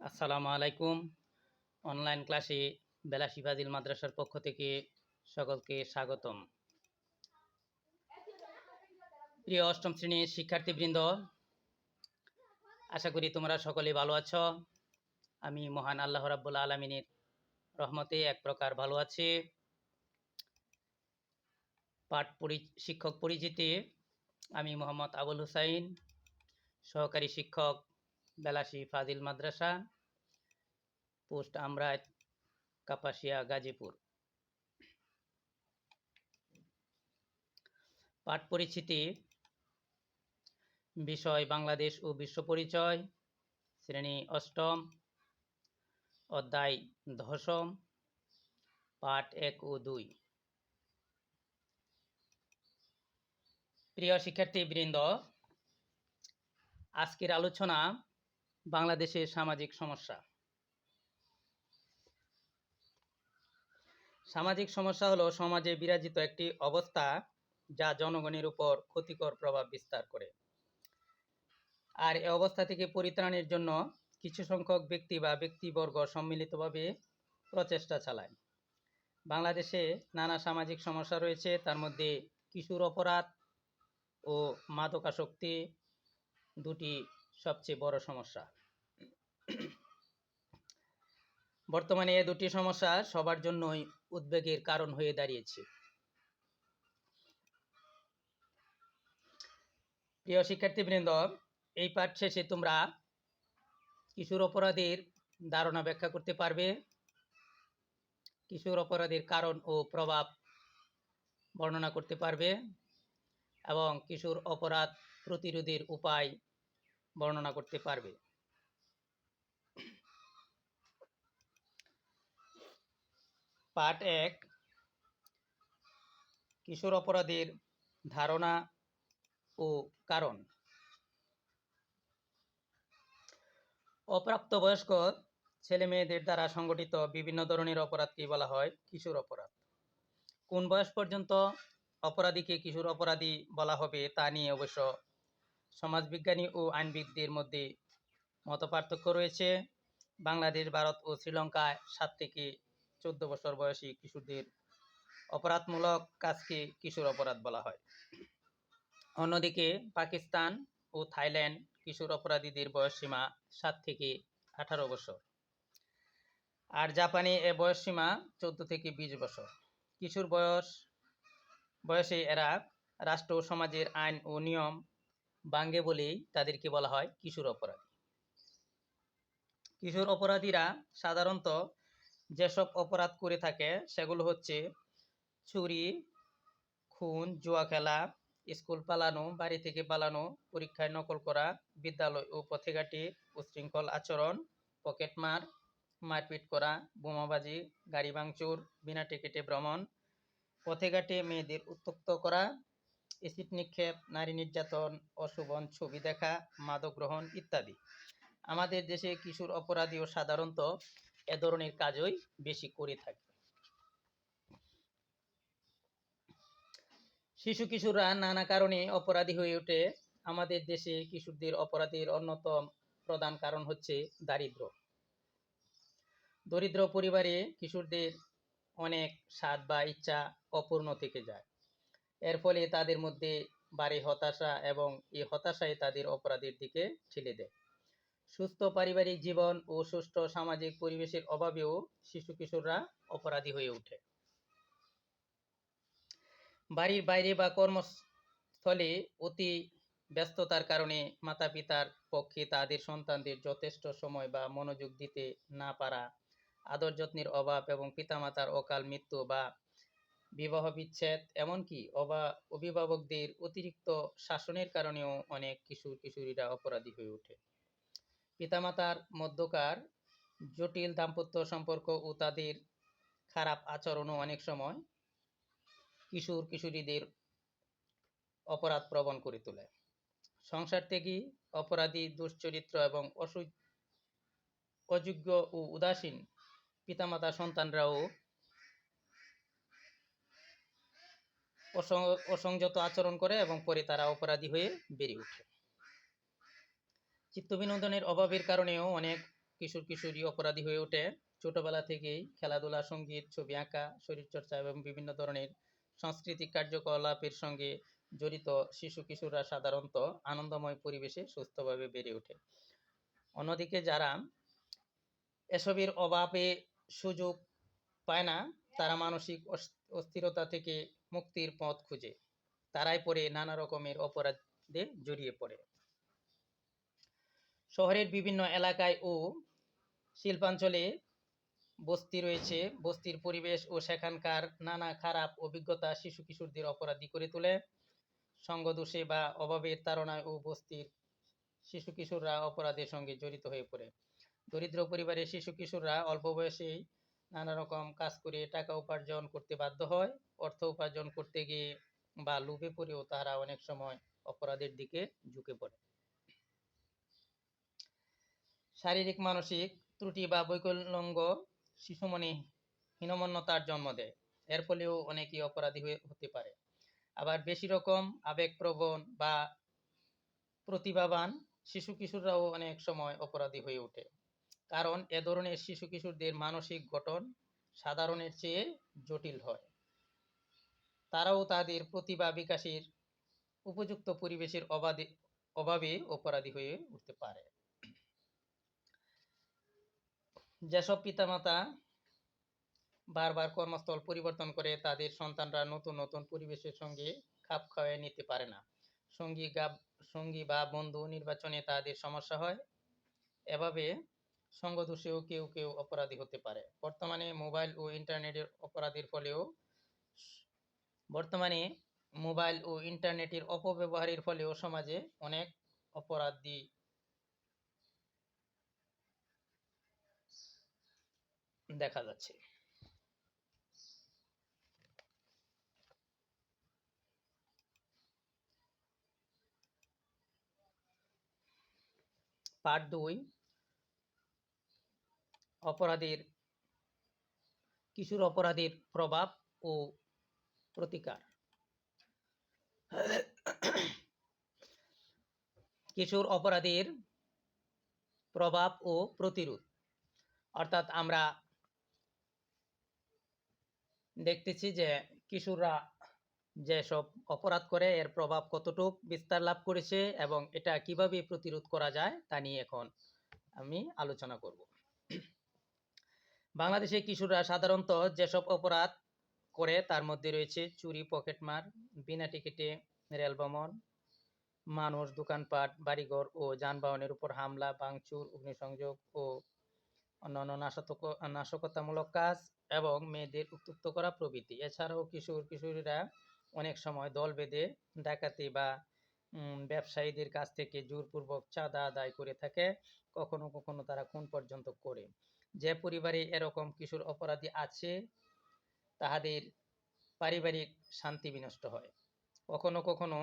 আসসালামু আলাইকুম। অনলাইন ক্লাসে বেলাসী ফাজিল মাদ্রাসার পক্ষ থেকে সকলকে স্বাগতম। প্রিয় অষ্টম শ্রেণীর শিক্ষার্থীবৃন্দ, আশা করি তোমরা সকলে ভালো আছো। আমি মহান আল্লাহ রাব্বুল আলামিনের রহমতে এক প্রকার ভালো আছি। শিক্ষক পরিচিতি, আমি মোহাম্মদ আবুল হুসাইন, সহকারী শিক্ষক, বেলাসী ফাজিল মাদ্রাসা, পোস্ট আমরায়, কাপাসিয়া, গাজীপুর। পাঠ পরিচিতি, বিষয় বাংলাদেশ ও বিশ্ব পরিচয়, শ্রেণী অষ্টম, অধ্যায় দশম, পাঠ 1 ও 2। প্রিয় শিক্ষার্থীবৃন্দ, আজকের আলোচনা বাংলাদেশের সামাজিক সমস্যা। সামাজিক সমস্যা হলো সমাজে বিরাজিত একটি অবস্থা যা জনগণের উপর ক্ষতিকর প্রভাব বিস্তার করে। আর এই অবস্থা থেকে পরিত্রাণের জন্য কিছু সংখ্যক ব্যক্তি বা ব্যক্তিবর্গ সম্মিলিতভাবে প্রচেষ্টা চালায়। বাংলাদেশে নানা সামাজিক সমস্যা রয়েছে, তার মধ্যে কিশোর অপরাধ ও মাদকাসক্তি দুটি সবচেয়ে বড় সমস্যা। বর্তমানে এই দুটি সমস্যা সবার জন্যই উদ্বেগের কারণ হয়ে দাঁড়িয়েছে। প্রিয় শিক্ষার্থীবৃন্দ, এই পাঠ শেষে তোমরা কিশোর অপরাধের ধারণা ব্যাখ্যা করতে পারবে, কিশোর অপরাধের কারণ ও প্রভাব বর্ণনা করতে পারবে এবং কিশোর অপরাধ প্রতিরোধের উপায় বর্ণনা করতে পারবে। পাঠ 1, কিশোর অপরাধের ধারণা ও কারণ। অপ্রাপ্তবয়স্ক ছেলে মেয়েদের দ্বারা সংগঠিত বিভিন্ন ধরনের অপরাধকে বলা হয় কিশোর অপরাধ। কোন বয়স পর্যন্ত অপরাধীকে কিশোর অপরাধী বলা হবে তা নিয়ে অবশ্য সমাজবিজ্ঞানী ও আইনবিদদের মধ্যে মতপার্থক্য রয়েছে। বাংলাদেশ, ভারত ও শ্রীলঙ্কায় 7 থেকে 14 বছর বয়সী কিশোরদের অপরাধমূলক কাজকে কিশোর অপরাধ বলা হয়। অন্যদিকে পাকিস্তান ও থাইল্যান্ড কিশোর অপরাধীদের বয়সসীমা 7 থেকে 18 বছর, আর জাপানে এ বয়সসীমা 14 থেকে 20 বছর। কিশোর বয়সে এরা রাষ্ট্র ও সমাজের আইন ও নিয়ম ভাঙে বলেই তাদেরকে বলা হয় কিশোর অপরাধী। কিশোর অপরাধীরা সাধারণত যেসব অপরাধ করে থাকে সেগুলো হচ্ছে চুরি, খুন, জুয়া খেলা, স্কুল পালানো, বাড়ি থেকে পালানো, পরীক্ষায় নকল করা, বিদ্যালয় ও পথেঘাটে উচ্ছৃঙ্খল আচরণ, পকেটমার, মারপিট করা, বোমাবাজি, গাড়ি ভাঙচুর, বিনা টিকিটে ভ্রমণ, পথেঘাটে মেয়েদের উত্ত্যক্ত করা, এসিড নিক্ষেপ, নারী নির্যাতন, অশোভন ছবি দেখা, মাদক গ্রহণ ইত্যাদি। আমাদের দেশে কিশোর অপরাধীও সাধারণত এ ধরনের কাজই বেশি করে থাকে। শিশু কিশোররা নানা কারণে অপরাধী হয়ে ওঠে। আমাদের দেশে কিশোরদের অপরাধের অন্যতম প্রধান কারণ হচ্ছে দারিদ্র। দরিদ্র পরিবারে কিশোরদের অনেক স্বাদ বা ইচ্ছা অপূর্ণ থেকে যায়। এর ফলে তাদের মধ্যে বাড়ে হতাশা এবং এই হতাশাই তাদের অপরাধের দিকে ঠেলে দেয়। সুস্থ পারিবারিক জীবন ও সুষ্ঠু সামাজিক পরিবেশের অভাবেও শিশু কিশোররা অপরাধী হয়ে ওঠে। বাড়ির বাইরে বা কর্মস্থলে অতি ব্যস্ততার কারণে মাতা পিতার পক্ষে তাদের সন্তানদের যথেষ্ট সময় বা মনোযোগ দিতে না পারা, আদর যত্নের অভাব এবং পিতামাতার অকাল মৃত্যু বা বিবাহ বিচ্ছেদ, এমনকি অভিভাবকদের অতিরিক্ত শাসনের কারণেও অনেক কিশোর কিশোরীরা অপরাধী হয়ে ওঠে। পিতামাতার মধ্যকার জটিল দাম্পত্য সম্পর্ক ও তাদের খারাপ আচরণও অনেক সময় কিশোর কিশোরীদের অপরাধ প্রবণ করে তোলে। সংসার থেকে অপরাধী, দুশ্চরিত্র এবং অযোগ্য ও উদাসীন পিতামাতা সন্তানরাও অসংযত আচরণ করে এবং পরে তারা অপরাধী হয়ে বেড়ে ওঠে। চিত্তবিনোদনের অভাবের কারণেও অনেক কিশোর কিশোরী অপরাধী হয়ে ওঠে ছোটবেলা থেকেই খেলাধুলা, সঙ্গীত, ছবি আঁকা, শরীরচর্চা এবং বিভিন্ন ধরনের সাংস্কৃতিক কার্যকলাপের সঙ্গে জড়িত শিশু কিশোররা সাধারণত আনন্দময় পরিবেশে সুস্থভাবে বেড়ে ওঠে। অন্যদিকে যারা এসবের অভাবে সুযোগ পায় না, তারা মানসিক অস্থিরতা থেকে মুক্তির পথ খুঁজে তারাই পরে নানা রকমের অপরাধে জড়িয়ে পড়ে। শহরের বিভিন্ন এলাকায় ও শিল্পাঞ্চলে বস্তি রয়েছে। বস্তির পরিবেশ ও সেখানকার নানা খারাপ অভিজ্ঞতা শিশু কিশোরদের অপরাধী করে তোলে। সঙ্গদোষে বা অভাবের তাড়নায় ও বস্তির শিশু কিশোররা অপরাধের সঙ্গে জড়িত হয়ে পড়ে। দরিদ্র পরিবারের শিশু কিশোররা অল্প বয়সেই নানা রকম কাজ করে টাকা উপার্জন করতে বাধ্য হয়। অর্থ উপার্জন করতে গিয়ে বা লোভে পড়েও তারা অনেক সময় অপরাধের দিকে ঝুঁকে পড়ে। শারীরিক মানসিক ত্রুটি বা বৈকল্যঙ্গ শিশু মনে হীনমন্যতার জন্ম দেয়। এর ফলেও অনেকেই অপরাধী হতে পারে। আবার বেশি রকম আবেগপ্রবণ বা প্রতিভাবান শিশু কিশোররাও অনেক সময় অপরাধী হয়ে ওঠে, কারণ এ ধরনের শিশু কিশোরদের মানসিক গঠন সাধারণের চেয়ে জটিল হয়। তারাও তাদের প্রতিভা বিকাশের উপযুক্ত পরিবেশের অভাবে অপরাধী হয়ে উঠতে পারে। যেসব পিতামাতা বারবার কর্মস্থল পরিবর্তন করে তাদের সন্তানরা নতুন নতুন পরিবেশের সঙ্গে খাপ খাইয়ে নিতে পারে না, সঙ্গী বা বন্ধু নির্বাচনে তাদের সমস্যা হয়। এভাবে সঙ্গদোষেও কেউ কেউ অপরাধী হতে পারে। বর্তমানে মোবাইল ও ইন্টারনেটের অপব্যবহারের ফলেও সমাজে অনেক অপরাধী দেখা যাচ্ছে। পার্ট 2, কিশোর অপরাধীর প্রভাব ও প্রতিকার। কিশোর অপরাধীর প্রভাব ও প্রতিরোধ, অর্থাৎ আমরা দেখতেছি যে কিশোররা যেসব অপরাধ করে এর প্রভাব কতটুক বিস্তার লাভ করেছে এবং এটা কিভাবে প্রতিরোধ করা যায় তা নিয়ে এখন আমি আলোচনা করব। বাংলাদেশে কিশোররা সাধারণত যেসব অপরাধ করে তার মধ্যে রয়েছে চুরি, পকেটমার, বিনা টিকিটে রেল ভ্রমণ, মানুষ, দোকানপাট, বাড়িঘর ও যানবাহনের উপর হামলা, ভাঙচুর, অগ্নিসংযোগ ও অন্যান্য নাশকতামূলক কাজ এবং মেয়েদের উত্ত্যক্ত করা প্রভৃতি। এছাড়াও কিশোর কিশোরীরা অনেক সময় দল বেঁধে ডাকাতি বা ব্যবসায়ীদের কাছ থেকে জোরপূর্বক চাঁদা আদায় করে থাকে। কখনো কখনো তারা খুন পর্যন্ত করে। যে পরিবারে এরকম কিশোর অপরাধী আছে তাহাদের পারিবারিক শান্তি বিনষ্ট হয়। কখনো কখনো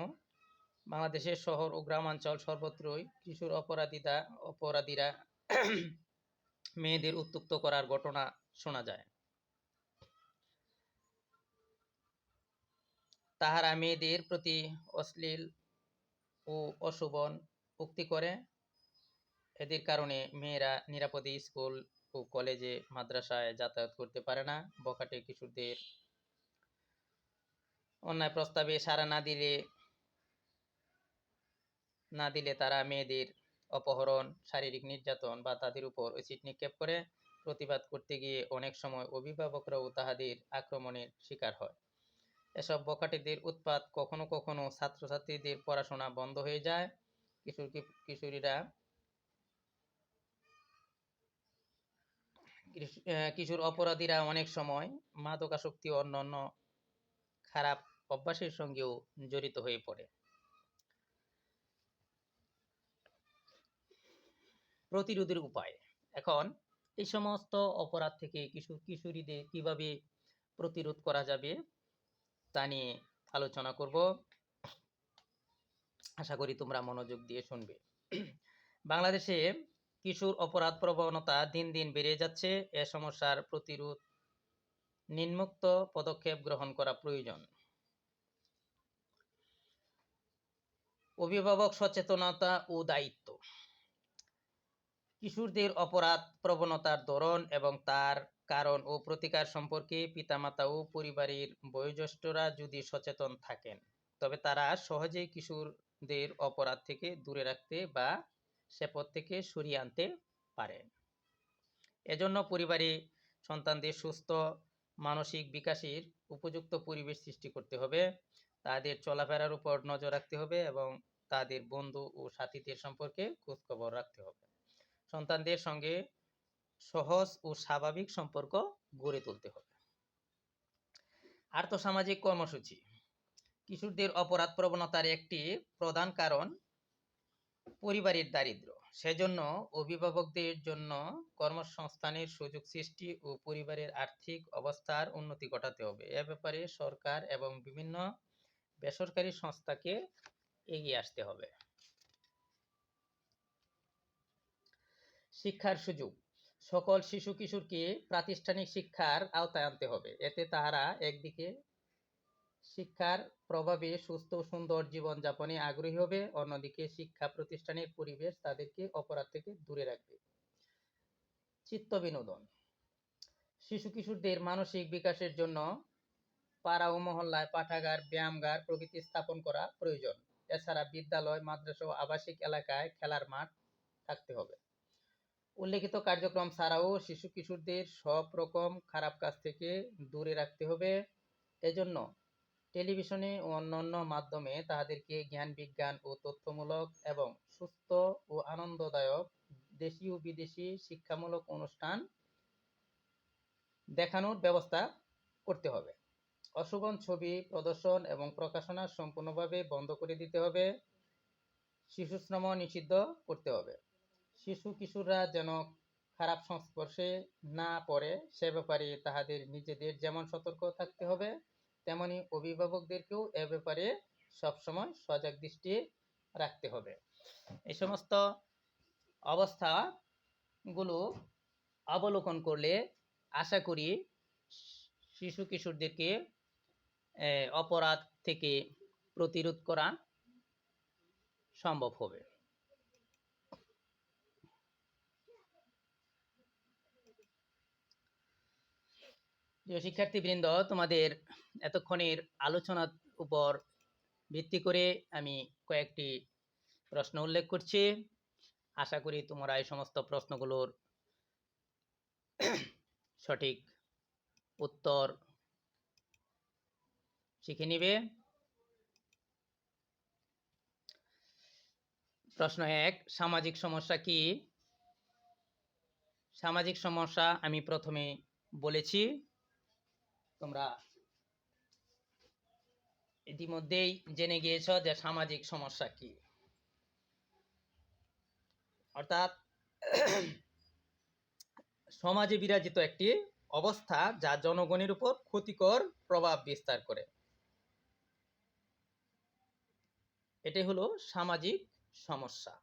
বাংলাদেশের শহর ও গ্রামাঞ্চল সর্বত্রই কিশোর অপরাধীরা মেয়েদের উত্ত্যক্ত করার ঘটনা শোনা যায়। তাহারা মেয়েদের প্রতি অশ্লীল ও অশোভন উক্তি করে। এদের কারণে মেয়েরা নিরাপদে স্কুল ও কলেজে মাদ্রাসায় যাতায়াত করতে পারে না। বখাটে কিশোরদের অন্যায় প্রস্তাবে সাড়া না দিলে তারা মেয়েদের অপহরণ, শারীরিক নির্যাতন বা তাদের উপর অ্যাসিড নিক্ষেপ করে। প্রতিবাদ করতে গিয়ে অনেক সময় অভিভাবকরাও তাহাদের আক্রমণের শিকার হয়। এসব বখাটেদের উৎপাত কখনো কখনো ছাত্রছাত্রীদের পড়াশোনা বন্ধ হয়ে যায়। কিশোর অপরাধীরা অনেক সময় মাদকাসক্তি ও অন্যান্য খারাপ অভ্যাসের সঙ্গেও জড়িত হয়ে পড়ে। প্রতিরোধের উপায়। এখন এই সমস্ত অপরাধ থেকে কিশোরীদের কিভাবে প্রতিরোধ করা যাবে তা নিয়ে আলোচনা করব। আশা করি তোমরা মনোযোগ দিয়ে শুনবে। বাংলাদেশে কিশোর অপরাধ প্রবণতা দিন দিন বেড়ে যাচ্ছে। এ সমস্যার প্রতিরোধ নিম্নোক্ত পদক্ষেপ গ্রহণ করা প্রয়োজন। অভিভাবক সচেতনতা ও দায়িত্ব। কিশোরদের অপরাধ প্রবণতার ধরন এবং তার কারণ ও প্রতিকার সম্পর্কে পিতামাতা ও পরিবারের বয়োজ্যেষ্ঠরা যদি সচেতন থাকেন, তবে তারা সহজেই কিশোরদের অপরাধ থেকে দূরে রাখতে বা সে পথ থেকে সরিয়ে আনতে পারেন। এজন্য পরিবারে সন্তানদের সুস্থ মানসিক বিকাশের উপযুক্ত পরিবেশ সৃষ্টি করতে হবে, তাদের চলাফেরার উপর নজর রাখতে হবে এবং তাদের বন্ধু ও সাথীদের সম্পর্কে খোঁজখবর রাখতে হবে। সন্তানদের সঙ্গে সহজ ও স্বাভাবিক সম্পর্ক গড়ে তুলতে হবে। আর্থসামাজিক কর্মসূচি। কিশোরদের অপরাধ প্রবণতার একটি প্রধান কারণ পরিবারের দারিদ্র্য। সেজন্য অভিভাবকদের জন্য কর্মসংস্থানের সুযোগ সৃষ্টি ও পরিবারের আর্থিক অবস্থার উন্নতি ঘটাতে হবে। এ ব্যাপারে সরকার এবং বিভিন্ন বেসরকারি সংস্থাকে এগিয়ে আসতে হবে। শিক্ষার সুযোগ। সকল শিশু কিশোরকে প্রাতিষ্ঠানিক শিক্ষার আওতায় আনতে হবে। এতে তাহারা একদিকে শিক্ষার প্রভাবে সুস্থ ও সুন্দর জীবন যাপনে আগ্রহী হবে, অন্যদিকে শিক্ষা প্রতিষ্ঠানের পরিবেশ তাদেরকে অপরাধ থেকে দূরে রাখবে। চিত্ত বিনোদন। শিশু কিশোরদের মানসিক বিকাশের জন্য পাড়া ও মহল্লায় পাঠাগার, ব্যায়ামগার প্রভৃতি স্থাপন করা প্রয়োজন। এছাড়া বিদ্যালয়, মাদ্রাসা ও আবাসিক এলাকায় খেলার মাঠ থাকতে হবে। উল্লেখিত কার্যক্রম ছাড়াও শিশু কিশোরদের সব রকম খারাপ কাজ থেকে দূরে রাখতে হবে। এজন্য টেলিভিশনে ও অন্যান্য মাধ্যমে তাদেরকে জ্ঞান বিজ্ঞান ও তথ্যমূলক এবং সুস্থ ও আনন্দদায়ক দেশি ও বিদেশি শিক্ষামূলক অনুষ্ঠান দেখানোর ব্যবস্থা করতে হবে। অশোভন ছবি প্রদর্শন এবং প্রকাশনা সম্পূর্ণভাবে বন্ধ করে দিতে হবে। শিশুশ্রম নিষিদ্ধ করতে হবে। শিশু কিশোররা যেন খারাপ সংস্পর্শে না পড়ে সে ব্যাপারে তাহাদের নিজেদের যেমন সতর্ক থাকতে হবে, তেমনি অভিভাবকদেরকেও এ ব্যাপারে সবসময় সজাগ দৃষ্টি রাখতে হবে। এই সমস্ত অবস্থাগুলো অবলোকন করলে আশা করি শিশু কিশোরদেরকে অপরাধ থেকে প্রতিরোধ করা সম্ভব হবে। প্রিয় শিক্ষার্থীবৃন্দ, তোমাদের এতক্ষণের আলোচনার উপর ভিত্তি করে আমি কয়েকটি প্রশ্ন উল্লেখ করছি। আশা করি তোমরা এই সমস্ত প্রশ্নগুলোর সঠিক উত্তর শিখে নিবে। প্রশ্ন 1, সামাজিক সমস্যা কি? সামাজিক সমস্যা আমি প্রথমে বলেছি, তোমরা ইতিমধ্যেই জেনে গিয়েছ যে সামাজিক সমস্যা কি। অর্থাৎ সমাজে বিরাজিত একটি অবস্থা যা জনগণের উপর ক্ষতিকর প্রভাব বিস্তার করে, এটাই হলো সামাজিক সমস্যা।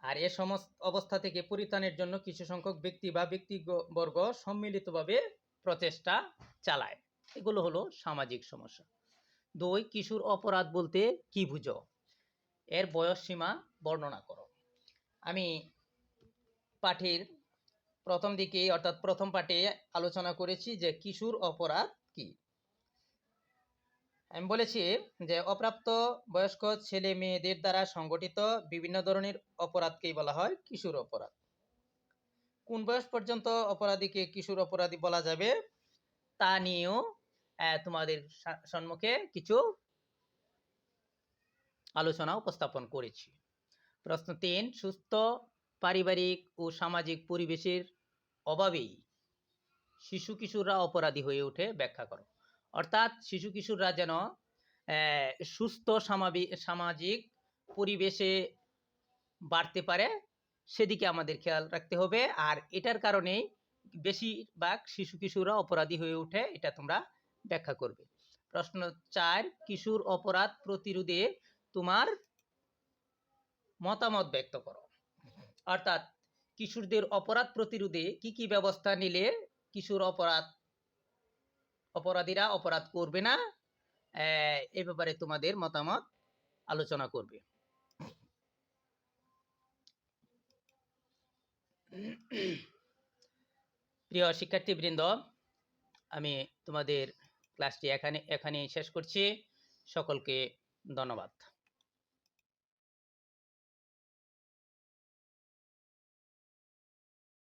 আর এ সমস্ত অবস্থা থেকে পরিত্রাণের জন্য কিছু সংখ্যক ব্যক্তি বা ব্যক্তিবর্গ সম্মিলিতভাবে প্রচেষ্টা চালায়, এগুলো হলো সামাজিক সমস্যা। 2, কিশোর অপরাধ বলতে কি বুঝো? এর বয়স সীমা বর্ণনা করো। আমি পাঠের প্রথম দিকে অর্থাৎ প্রথম পাঠে আলোচনা করেছি যে কিশোর অপরাধ কি। আমি বলেছি যে অপ্রাপ্ত বয়স্ক ছেলে মেয়েদের দ্বারা সংগঠিত বিভিন্ন ধরনের অপরাধকেই বলা হয় কিশোর অপরাধ। কোন বয়স পর্যন্ত অপরাধীকে কিশোর অপরাধী বলা যাবে তা নিয়েও তোমাদের সম্মুখে কিছু আলোচনা উপস্থাপন করেছি। প্রশ্ন 3, সুস্থ পারিবারিক ও সামাজিক পরিবেশের অভাবেই শিশু কিশোররা অপরাধী হয়ে ওঠে, ব্যাখ্যা করো। অর্থাৎ শিশু কিশোররা যেন সুস্থ সামাজিক পরিবেশে বাড়তে পারে সেদিকে আমাদের খেয়াল রাখতে হবে। আর এটার কারণেই বেশিরভাগ শিশু কিশোররা অপরাধী হয়ে ওঠে, এটা তোমরা ব্যাখ্যা করবে। প্রশ্ন 4, কিশোর অপরাধ প্রতিরোধে তোমার মতামত ব্যক্ত করো। অর্থাৎ কিশোরদের অপরাধ প্রতিরোধে কি কি ব্যবস্থা নিলে কিশোর অপরাধীরা অপরাধ করবে না, এ ব্যাপারে তোমাদের মতামত আলোচনা করবে। প্রিয় শিক্ষার্থীবৃন্দ, আমি তোমাদের ক্লাসটি এখানেই শেষ করছি। সকলকে ধন্যবাদ।